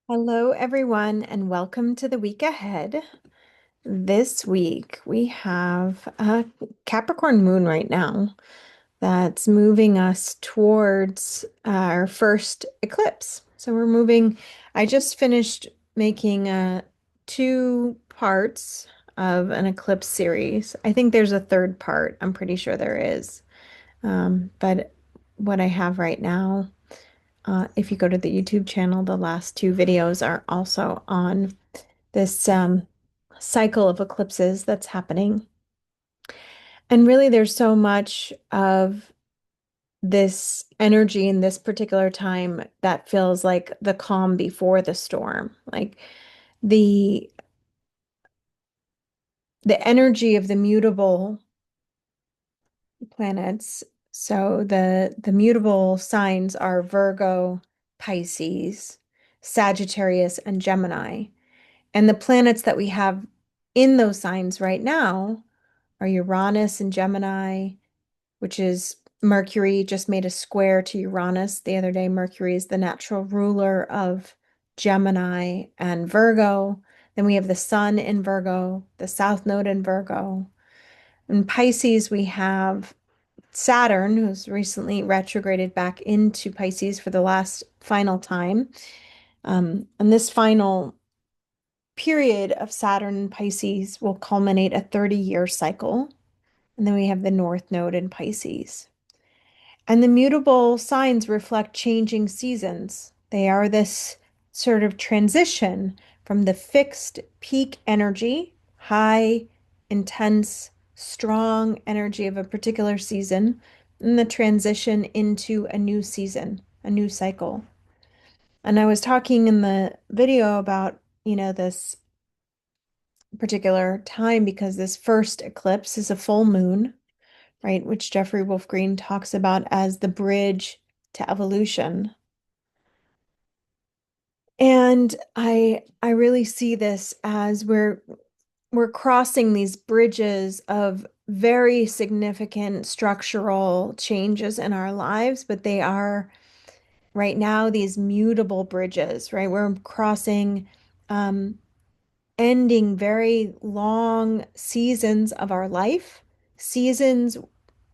Hello, everyone, and welcome to the week ahead. This week we have a Capricorn moon right now that's moving us towards our first eclipse. So we're moving, I just finished making two parts of an eclipse series. I think there's a third part. I'm pretty sure there is. But what I have right now, if you go to the YouTube channel, the last two videos are also on this cycle of eclipses that's happening. And really, there's so much of this energy in this particular time that feels like the calm before the storm. Like the the energy of the mutable planets. So the mutable signs are Virgo, Pisces, Sagittarius, and Gemini. And the planets that we have in those signs right now are Uranus and Gemini, which is Mercury just made a square to Uranus the other day. Mercury is the natural ruler of Gemini and Virgo. Then we have the Sun in Virgo, the South Node in Virgo. In Pisces, we have Saturn, who's recently retrograded back into Pisces for the last final time. And this final period of Saturn in Pisces will culminate a 30-year cycle. And then we have the North Node in Pisces. And the mutable signs reflect changing seasons. They are this sort of transition from the fixed peak energy, high, intense, strong energy of a particular season, and the transition into a new season, a new cycle. And I was talking in the video about, this particular time because this first eclipse is a full moon, right? Which Jeffrey Wolf Green talks about as the bridge to evolution. And I really see this as we're crossing these bridges of very significant structural changes in our lives, but they are right now these mutable bridges, right? We're crossing um, ending very long seasons of our life, seasons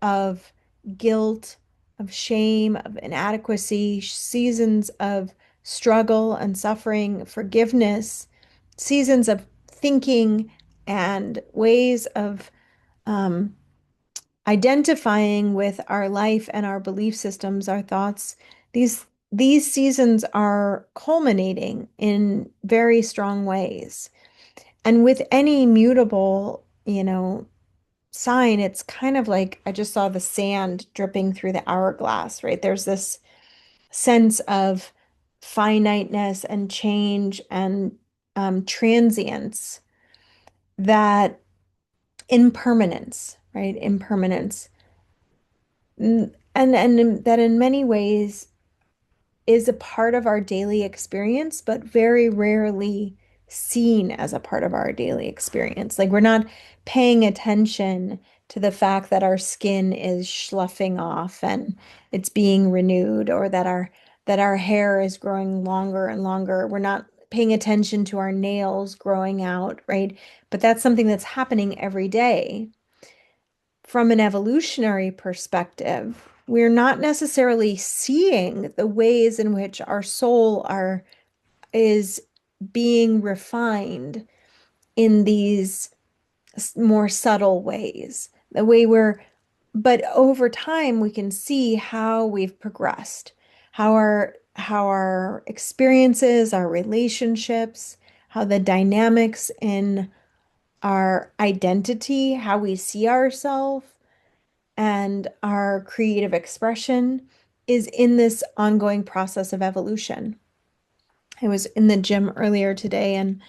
of guilt, of shame, of inadequacy, seasons of struggle and suffering, forgiveness, seasons of thinking and ways of um, identifying with our life and our belief systems, our thoughts. These seasons are culminating in very strong ways. And with any mutable, sign, it's kind of like I just saw the sand dripping through the hourglass, right? There's this sense of finiteness and change and transience, that impermanence, right? Impermanence. And that in many ways is a part of our daily experience, but very rarely seen as a part of our daily experience. Like we're not paying attention to the fact that our skin is sloughing off and it's being renewed, or that our hair is growing longer and longer. We're not paying attention to our nails growing out, right? But that's something that's happening every day. From an evolutionary perspective, we're not necessarily seeing the ways in which our soul is being refined in these more subtle ways. But over time we can see how we've progressed, how our experiences, our relationships, how the dynamics in our identity, how we see ourselves and our creative expression is in this ongoing process of evolution. I was in the gym earlier today and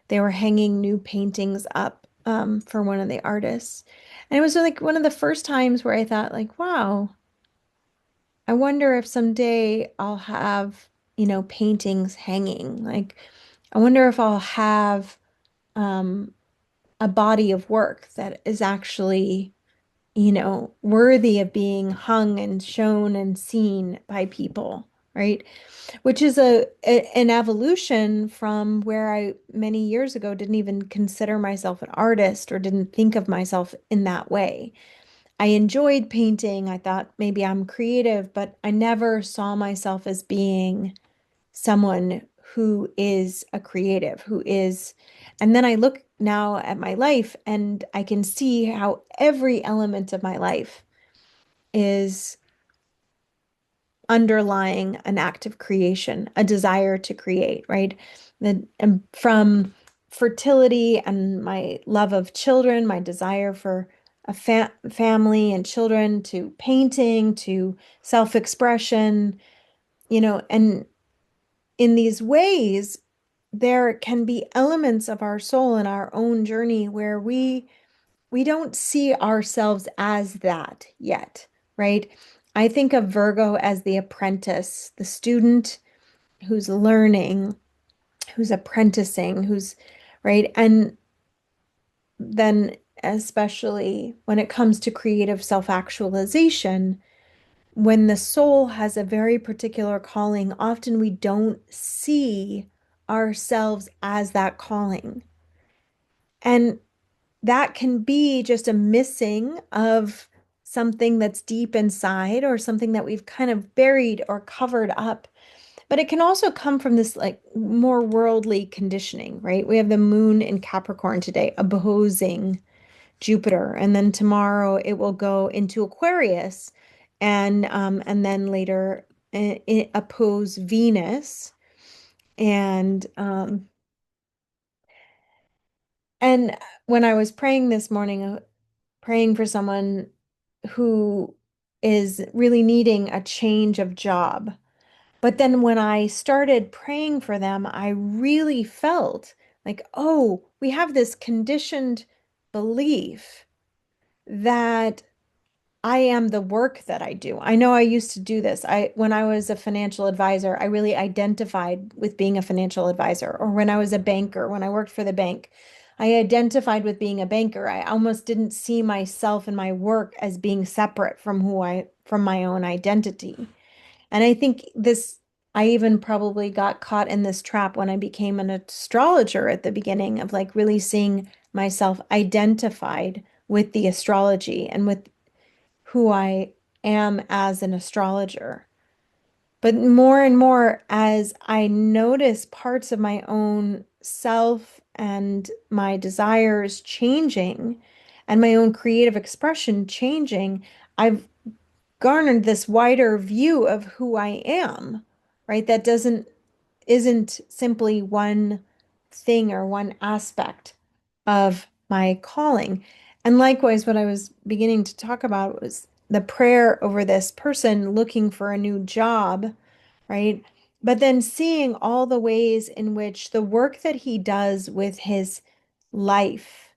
they were hanging new paintings up for one of the artists. And it was like one of the first times where I thought, like, wow, I wonder if someday I'll have, paintings hanging. Like, I wonder if I'll have um, a body of work that is actually worthy of being hung and shown and seen by people, right? Which is an evolution from where I many years ago didn't even consider myself an artist or didn't think of myself in that way. I enjoyed painting. I thought maybe I'm creative, but I never saw myself as being someone who is a creative, who is, and then I look now at my life and I can see how every element of my life is underlying an act of creation, a desire to create, right? And from fertility and my love of children, my desire for a family and children, to painting, to self-expression, and in these ways, there can be elements of our soul in our own journey where we don't see ourselves as that yet, right? I think of Virgo as the apprentice, the student who's learning, who's apprenticing, who's right. And then, especially when it comes to creative self-actualization, when the soul has a very particular calling, often we don't see ourselves as that calling. And that can be just a missing of something that's deep inside or something that we've kind of buried or covered up. But it can also come from this like more worldly conditioning, right? We have the moon in Capricorn today opposing Jupiter, and then tomorrow it will go into Aquarius, and then later oppose Venus, and and when I was praying this morning, praying for someone who is really needing a change of job. But then when I started praying for them, I really felt like, oh, we have this conditioned belief that I am the work that I do. I know I used to do this. When I was a financial advisor, I really identified with being a financial advisor. Or when I was a banker, when I worked for the bank, I identified with being a banker. I almost didn't see myself and my work as being separate from from my own identity. And I think I even probably got caught in this trap when I became an astrologer at the beginning of like really seeing myself identified with the astrology and with who I am as an astrologer. But more and more, as I notice parts of my own self and my desires changing and my own creative expression changing, I've garnered this wider view of who I am, right? That isn't simply one thing or one aspect of my calling. And likewise, what I was beginning to talk about was the prayer over this person looking for a new job, right? But then seeing all the ways in which the work that he does with his life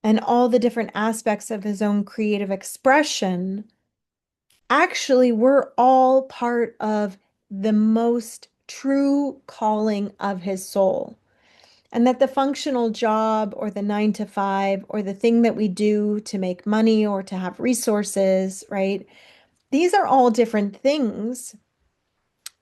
and all the different aspects of his own creative expression, actually, we're all part of the most true calling of his soul. And that the functional job or the 9 to 5 or the thing that we do to make money or to have resources, right? These are all different things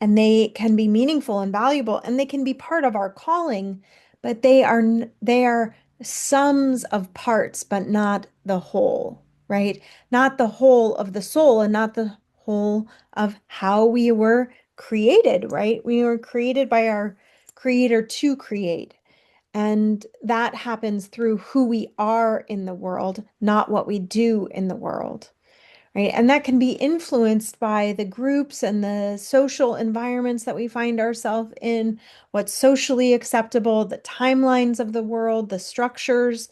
and they can be meaningful and valuable and they can be part of our calling, but they are sums of parts, but not the whole, right? Not the whole of the soul and not the whole of how we were created, right? We were created by our creator to create. And that happens through who we are in the world, not what we do in the world, right? And that can be influenced by the groups and the social environments that we find ourselves in, what's socially acceptable, the timelines of the world, the structures,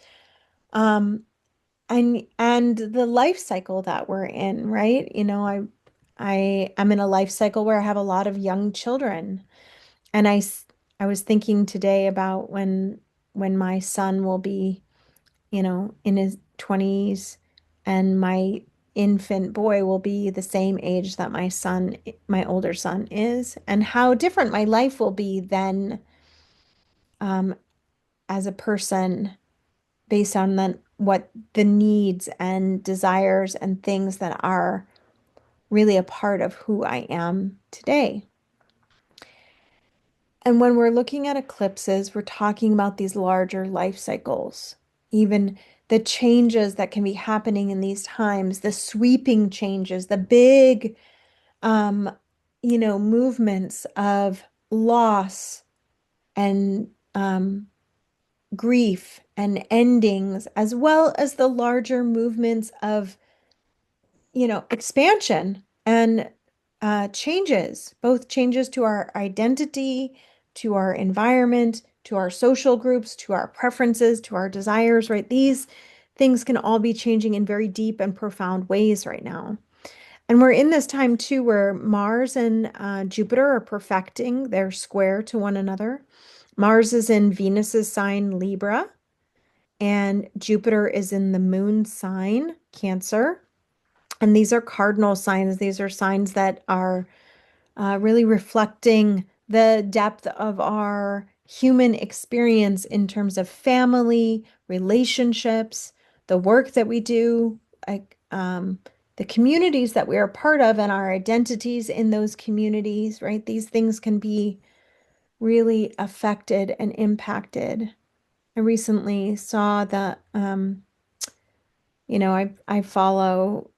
um, and the life cycle that we're in, right? I am in a life cycle where I have a lot of young children, and I was thinking today about when my son will be, in his 20s, and my infant boy will be the same age that my older son is, and how different my life will be then, um, as a person based on what the needs and desires and things that are really a part of who I am today. And when we're looking at eclipses, we're talking about these larger life cycles, even the changes that can be happening in these times, the sweeping changes, the big, um, movements of loss and grief and endings, as well as the larger movements of, expansion and changes, both changes to our identity, to our environment, to our social groups, to our preferences, to our desires, right? These things can all be changing in very deep and profound ways right now. And we're in this time too where Mars and Jupiter are perfecting their square to one another. Mars is in Venus's sign Libra, and Jupiter is in the moon sign Cancer. And these are cardinal signs. These are signs that are really reflecting the depth of our human experience in terms of family, relationships, the work that we do, like the communities that we are part of, and our identities in those communities, right? These things can be really affected and impacted. I recently saw that, I follow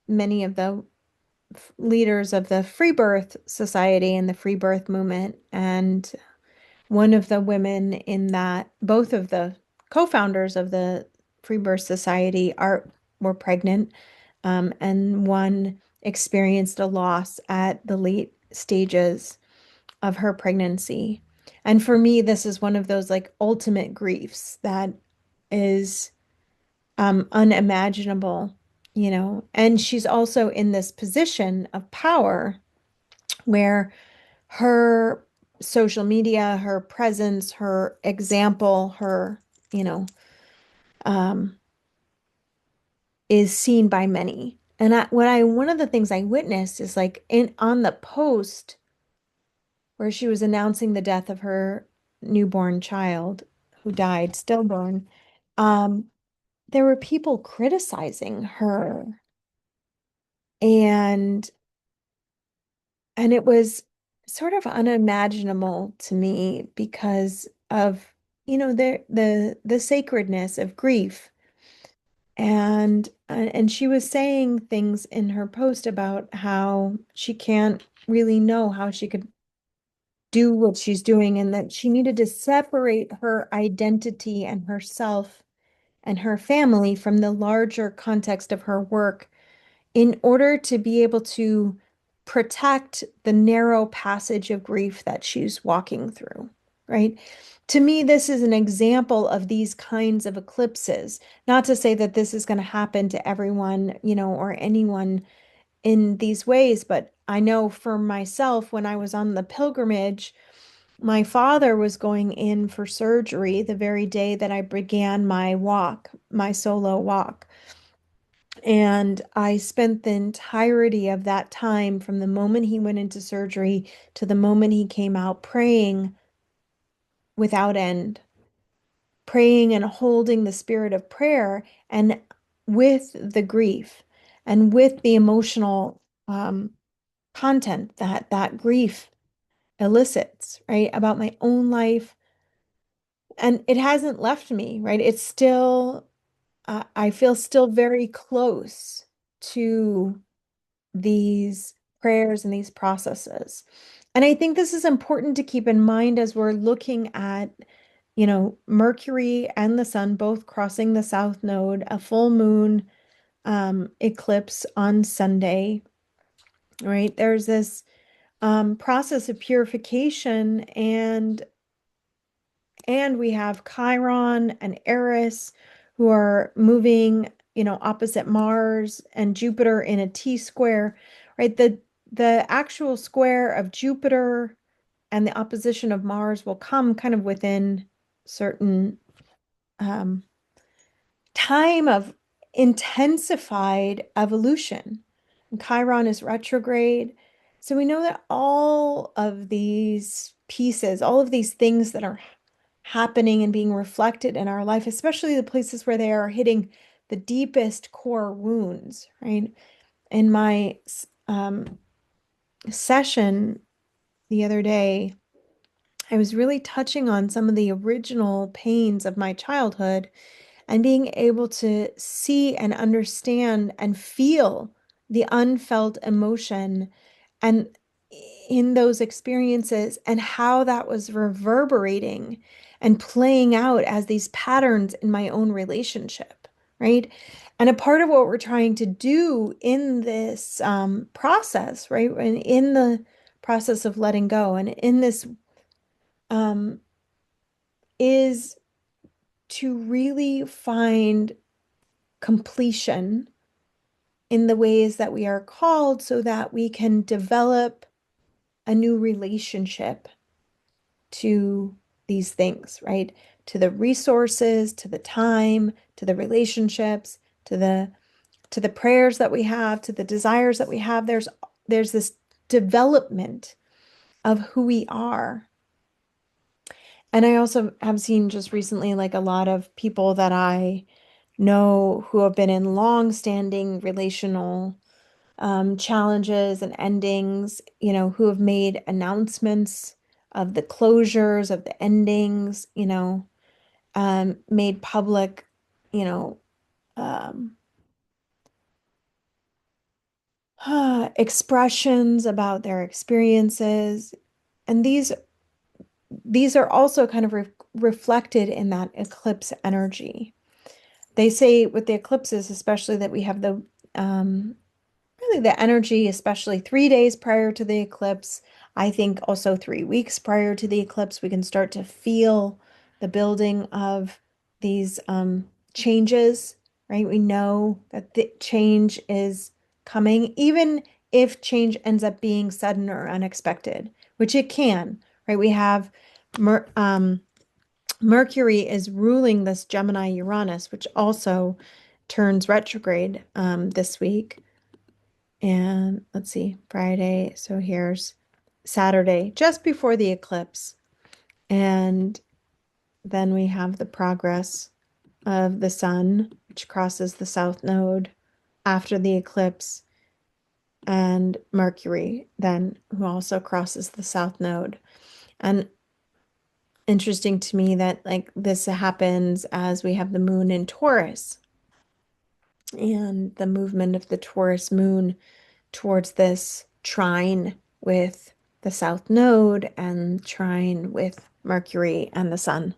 many of the leaders of the Free Birth Society and the Free Birth Movement. And one of the women in that, both of the co-founders of the Free Birth Society were pregnant, and one experienced a loss at the late stages of her pregnancy. And for me, this is one of those like ultimate griefs that is unimaginable, and she's also in this position of power where her social media, her presence, her example, her, you know, um, is seen by many. And one of the things I witnessed is like on the post where she was announcing the death of her newborn child who died stillborn, um, there were people criticizing her, and it was sort of unimaginable to me because of, the sacredness of grief. And she was saying things in her post about how she can't really know how she could do what she's doing, and that she needed to separate her identity and herself and her family from the larger context of her work in order to be able to protect the narrow passage of grief that she's walking through, right? To me, this is an example of these kinds of eclipses. Not to say that this is going to happen to everyone, or anyone in these ways, but I know for myself, when I was on the pilgrimage, my father was going in for surgery the very day that I began my walk, my solo walk. And I spent the entirety of that time from the moment he went into surgery to the moment he came out praying without end, praying and holding the spirit of prayer and with the grief and with the emotional content that grief elicits, right? About my own life. And it hasn't left me, right? It's still, I feel still very close to these prayers and these processes. And I think this is important to keep in mind as we're looking at, Mercury and the sun both crossing the south node, a full moon eclipse on Sunday, right? There's this process of purification, and we have Chiron and Eris who are moving, opposite Mars, and Jupiter in a T square, right? The actual square of Jupiter and the opposition of Mars will come kind of within certain um, time of intensified evolution. And Chiron is retrograde. So we know that all of these pieces, all of these things that are happening and being reflected in our life, especially the places where they are hitting the deepest core wounds, right? In my session the other day, I was really touching on some of the original pains of my childhood and being able to see and understand and feel the unfelt emotion and in those experiences and how that was reverberating and playing out as these patterns in my own relationship, right? And a part of what we're trying to do in this process, right, and in the process of letting go and in this um, is to really find completion in the ways that we are called so that we can develop a new relationship to these things, right? To the resources, to the time, to the relationships, to the prayers that we have, to the desires that we have. There's this development of who we are. And I also have seen just recently like a lot of people that I know who have been in long-standing relational challenges and endings, who have made announcements of the closures, of the endings, made public, you know, um, expressions about their experiences. And these are also kind of reflected in that eclipse energy. They say with the eclipses, especially that we have the really the energy, especially 3 days prior to the eclipse. I think also 3 weeks prior to the eclipse, we can start to feel the building of these changes, right? We know that the change is coming, even if change ends up being sudden or unexpected, which it can, right? We have Mer Mercury is ruling this Gemini Uranus, which also turns retrograde this week. And let's see, Friday. So here's Saturday, just before the eclipse. And then we have the progress of the sun, which crosses the south node after the eclipse, and Mercury, then, who also crosses the south node. And interesting to me that like this happens as we have the moon in Taurus and the movement of the Taurus moon towards this trine with the South Node and trine with Mercury and the Sun.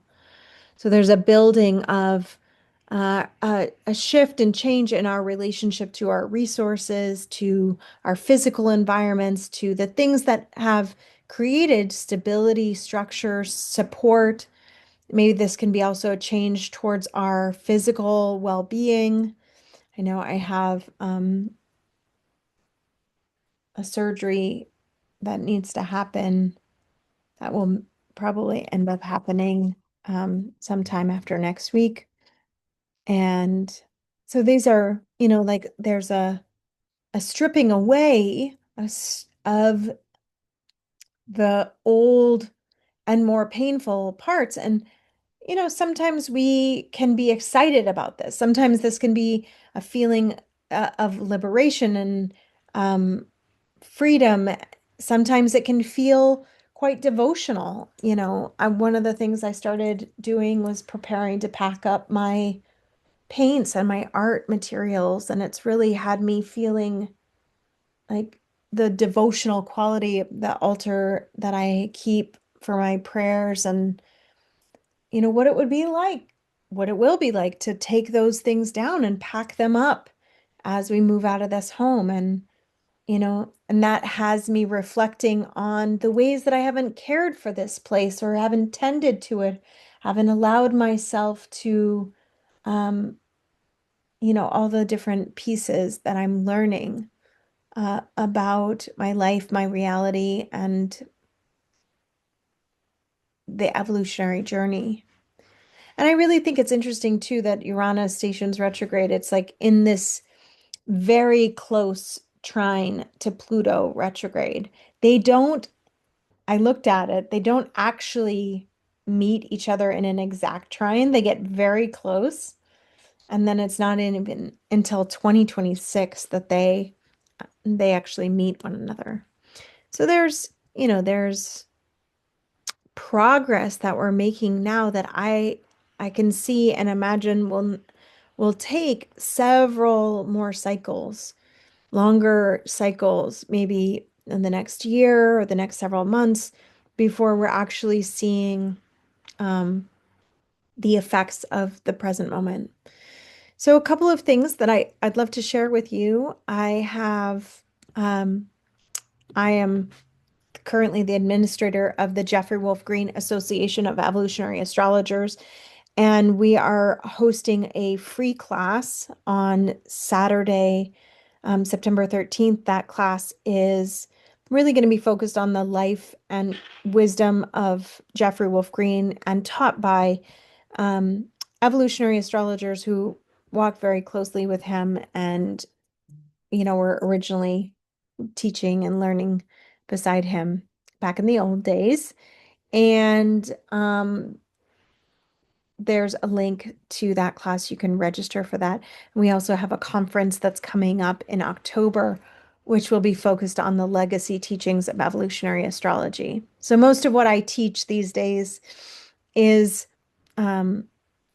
So there's a building of a shift and change in our relationship to our resources, to our physical environments, to the things that have created stability, structure, support. Maybe this can be also a change towards our physical well-being. I know I have a surgery that needs to happen that will probably end up happening sometime after next week. And so these are, like there's a stripping away of the old and more painful parts. And, sometimes we can be excited about this. Sometimes this can be a feeling of liberation and freedom. Sometimes it can feel quite devotional. One of the things I started doing was preparing to pack up my paints and my art materials, and it's really had me feeling like the devotional quality, the altar that I keep for my prayers, and what it would be like, what it will be like to take those things down and pack them up as we move out of this home. And that has me reflecting on the ways that I haven't cared for this place or haven't tended to it, haven't allowed myself to, um, all the different pieces that I'm learning about my life, my reality, and the evolutionary journey. And I really think it's interesting too that Uranus stations retrograde. It's like in this very close trine to Pluto retrograde. They don't I looked at it. They don't actually meet each other in an exact trine. They get very close. And then it's not even until 2026 that they they actually meet one another. So there's progress that we're making now that I can see and imagine will take several more cycles, longer cycles, maybe in the next year or the next several months before we're actually seeing um, the effects of the present moment. So a couple of things that I'd love to share with you. Um, I am currently the administrator of the Jeffrey Wolf Green Association of Evolutionary Astrologers, and we are hosting a free class on Saturday, September 13th. That class is really going to be focused on the life and wisdom of Jeffrey Wolf Green and taught by um, evolutionary astrologers who walk very closely with him and, were originally teaching and learning beside him back in the old days. And there's a link to that class. You can register for that. We also have a conference that's coming up in October, which will be focused on the legacy teachings of evolutionary astrology. So most of what I teach these days is um,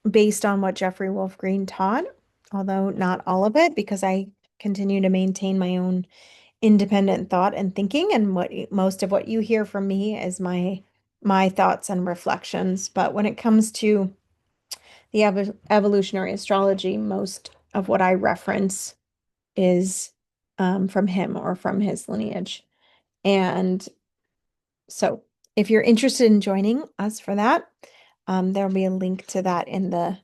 based on what Jeffrey Wolf Green taught, although not all of it, because I continue to maintain my own independent thought and thinking, and most of what you hear from me is my thoughts and reflections. But when it comes to the evolutionary astrology, most of what I reference is from him or from his lineage. And so if you're interested in joining us for that, there'll be a link to that in the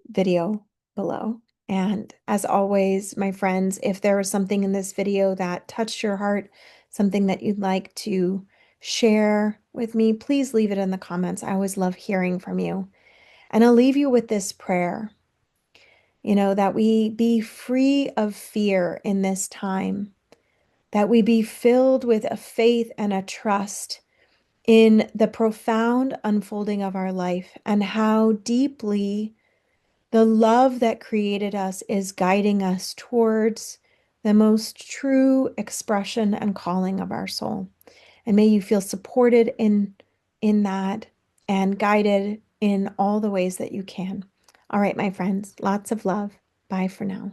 video below. And as always, my friends, if there was something in this video that touched your heart, something that you'd like to share with me, please leave it in the comments. I always love hearing from you. And I'll leave you with this prayer, that we be free of fear in this time, that we be filled with a faith and a trust in the profound unfolding of our life and how deeply the love that created us is guiding us towards the most true expression and calling of our soul. And may you feel supported in that and guided in all the ways that you can. All right, my friends, lots of love. Bye for now.